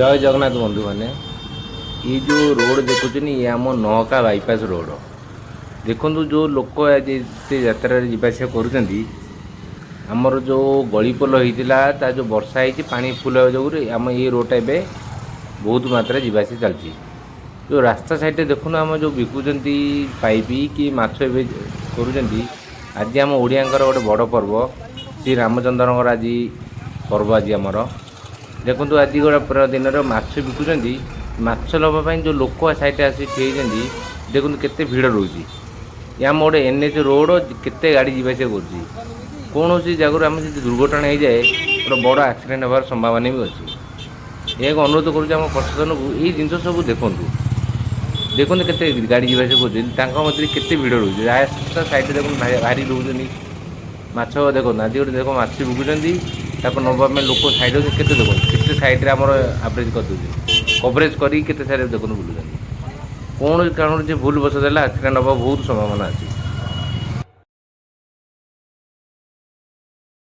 जय जगन्नाथ बंधु मैंने ये जो रोड देखुन ये आम नौका बाईपास रोड देखु जो लोक आज यात्रा जावास करमर जो गलीपोल होता जो वर्षा हो पानी फुल जो आम ये रोडटा ए बहुत मात्रा जावास चलती जो रास्ता साइड देखुन आम जो बिकुंट पाइप कि माछ कर आज आम ओडिया गोटे बड़ पर्व श्री रामचंद्र आज पर्व आज आमर देखो आज गोटे दिन माछ बिकुंट माछ लभापी जो लोक साइड आसी ठिया देखो केते भिड़ रोचे आम गोटे एनएच रोड केते गाड़ी जावास कर कौन जगह आम दुर्घटना हो जाए गोटे बड़ आक्सीडेट होवार संभावना भी अच्छी यह अनुरोध करुँ प्रशासन को यही जिन सब देखूँ देखो केते गाड़ी जावास कर केते भिड़ रोचे रास्ता साइड देखो भारी रोचे माछ देखो आज गोटे देख माछ बिकुंट नवा लोक साइड के देखो केते साइड आम आवरेज कर कवरेज कर साइड देखो बुलूँ कौन कारण भूल बस देला आक्सीडेट हवा बहुत संभावना अच्छी।